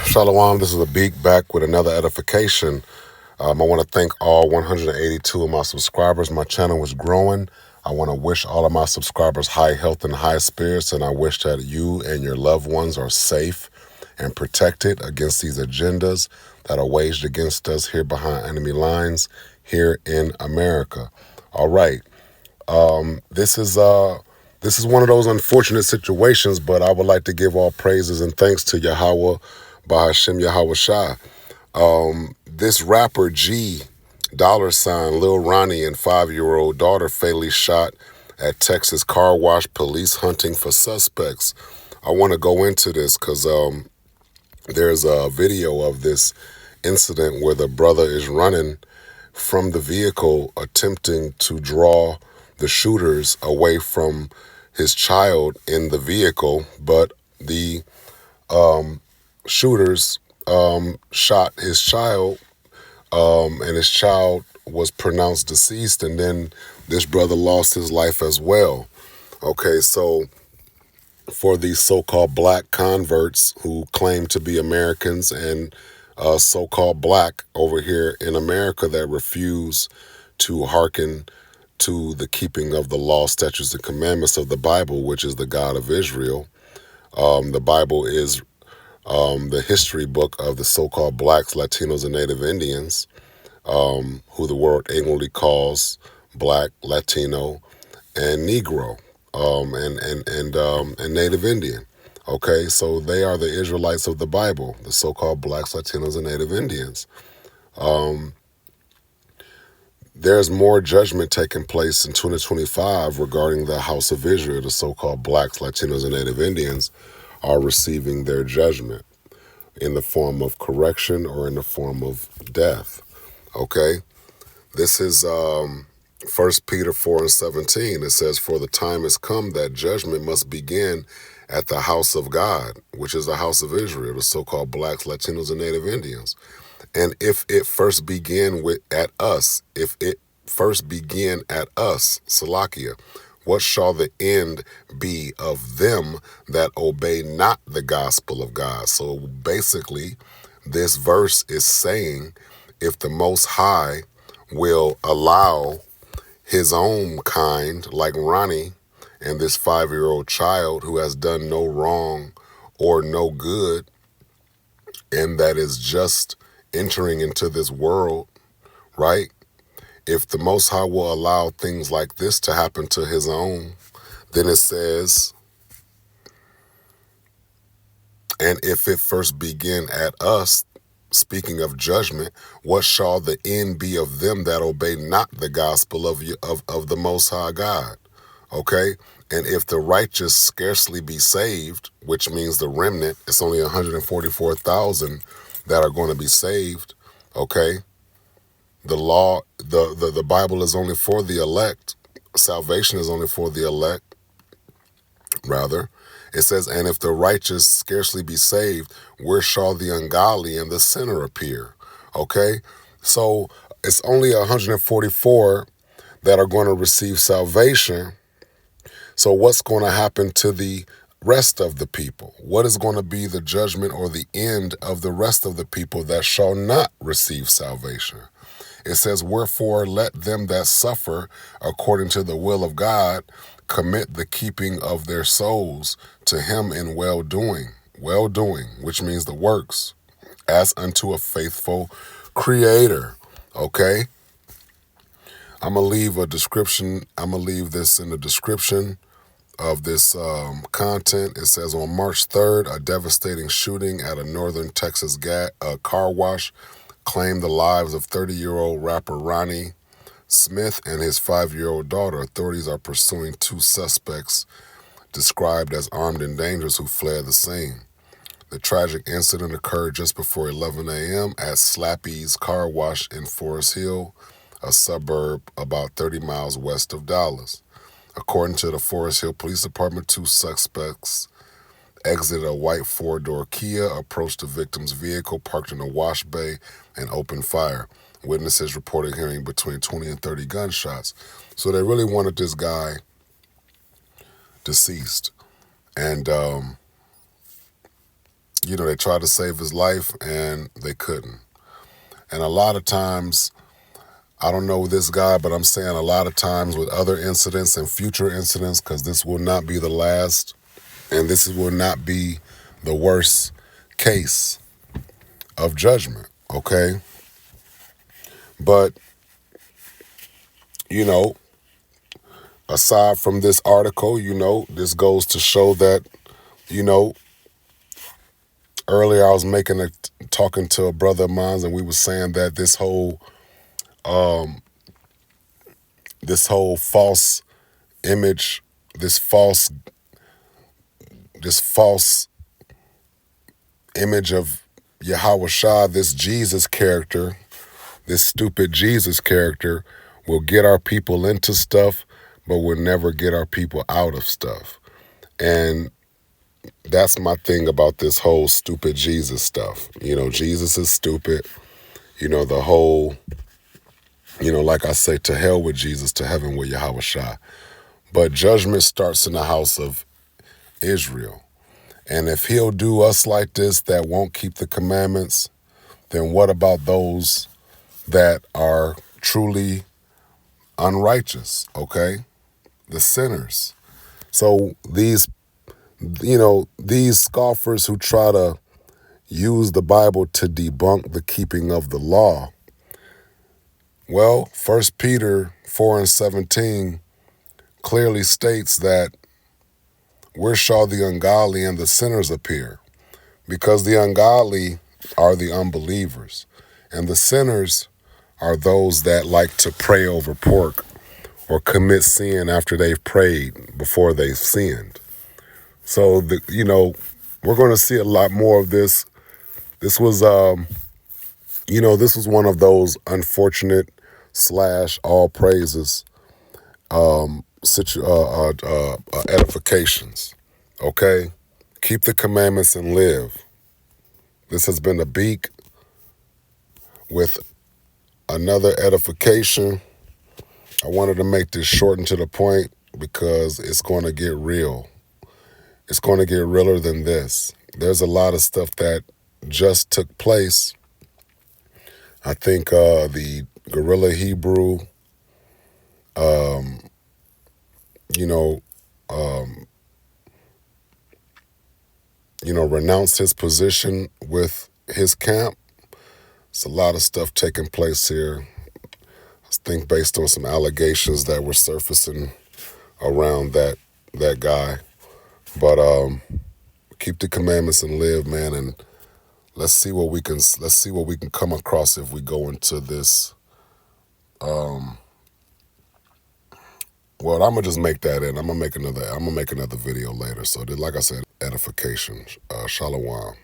Shalom, this is a Beak back with another edification. I want to thank all 182 of my subscribers. My channel is growing. I want to wish all of my subscribers high health and high spirits, and I wish that you and your loved ones are safe and protected against these agendas that are waged against us here behind enemy lines here in America. All right. This is one of those unfortunate situations, but I would like to give all praises and thanks to Yahweh, Bahashem Yahweh Shai. This rapper G, Lil Ronnie, and 5-year-old daughter fatally shot at Texas car wash, police hunting for suspects. I want to go into this because there's a video of this incident where the brother is running from the vehicle, attempting to draw the shooters away from his child in the vehicle, but the shooters shot his child, and his child was pronounced deceased, and then this brother lost his life as well. Okay, so for these so-called black converts who claim to be Americans and so-called black over here in America that refuse to hearken to the keeping of the law, statutes, and commandments of the Bible, which is the God of Israel. The Bible is the history book of the so-called blacks, Latinos, and Native Indians, who the world ignorantly calls black, Latino, and Negro, and Native Indian. Okay, so they are the Israelites of the Bible, the so-called blacks, Latinos, and Native Indians. There's more judgment taking place in 2025 regarding the House of Israel. The so-called blacks, Latinos, and Native Indians are receiving their judgment in the form of correction or in the form of death. Okay? This is 1 Peter 4:17. It says, "For the time has come that judgment must begin at the house of God," which is the house of Israel, the so-called blacks, Latinos, and Native Indians. And if it first begin at us, Salakia, what shall the end be of them that obey not the gospel of God? So basically, this verse is saying, if the Most High will allow his own kind, like Ronnie and this 5-year-old child who has done no wrong or no good, and that is just entering into this world, right? If the Most High will allow things like this to happen to his own, then it says, and if it first begin at us, speaking of judgment, what shall the end be of them that obey not the gospel of the Most High God? Okay? And if the righteous scarcely be saved, which means the remnant, it's only 144,000 that are going to be saved, okay? The law, the Bible is only for the elect. Salvation is only for the elect, rather. It says, and if the righteous scarcely be saved, where shall the ungodly and the sinner appear? Okay? So it's only 144 that are going to receive salvation. So what's going to happen to the rest of the people? What is going to be the judgment or the end of the rest of the people that shall not receive salvation? It says, wherefore let them that suffer according to the will of God commit the keeping of their souls to him in well-doing, which means the works, as unto a faithful creator. Okay? I'm going to leave a description. I'm going to leave this in the description of this content. It says, on March 3rd, a devastating shooting at a northern Texas car wash claimed the lives of 30-year-old rapper Ronnie Smith and his 5-year-old daughter. Authorities are pursuing 2 suspects described as armed and dangerous who fled the scene. The tragic incident occurred just before 11 a.m. at Slappy's Car Wash in Forest Hill, a suburb about 30 miles west of Dallas. According to the Forest Hill Police Department, 2 suspects exited a white 4-door Kia, approached the victim's vehicle parked in a wash bay, and opened fire. Witnesses reported hearing between 20 and 30 gunshots. So they really wanted this guy deceased. And They tried to save his life and they couldn't. And a lot of times, I don't know this guy, but I'm saying a lot of times with other incidents and future incidents, because this will not be the last, and this will not be the worst case of judgment, okay? But, aside from this article, this goes to show that, earlier I was talking to a brother of mine, and we were saying that this whole false image, this false image of Yahweh Shah, this Jesus character, this stupid Jesus character, will get our people into stuff, but will never get our people out of stuff. And that's my thing about this whole stupid Jesus stuff. Jesus is stupid. The whole, like I say, to hell with Jesus, to heaven with Yahweh Shah. But judgment starts in the house of Israel. And if he'll do us like this that won't keep the commandments, then what about those that are truly unrighteous, okay? The sinners. So these scoffers who try to use the Bible to debunk the keeping of the law, well, 1 Peter 4:17 clearly states that where shall the ungodly and the sinners appear? Because the ungodly are the unbelievers, and the sinners are those that like to pray over pork or commit sin after they've prayed before they've sinned. So, we're going to see a lot more of this. This was, this was one of those unfortunate / all praises edifications. Okay? Keep the commandments and live. This has been a Beak with another edification. I wanted to make this short and to the point because it's going to get real. It's going to get realer than this. There's a lot of stuff that just took place. I think the Gorilla Hebrew, renounced his position with his camp. It's a lot of stuff taking place here. I think based on some allegations that were surfacing around that guy. But keep the commandments and live, man, and let's see what we can come across if we go into this. Well, I'm gonna just make that in. I'm gonna make another video later. So, like I said, edification. Shalom.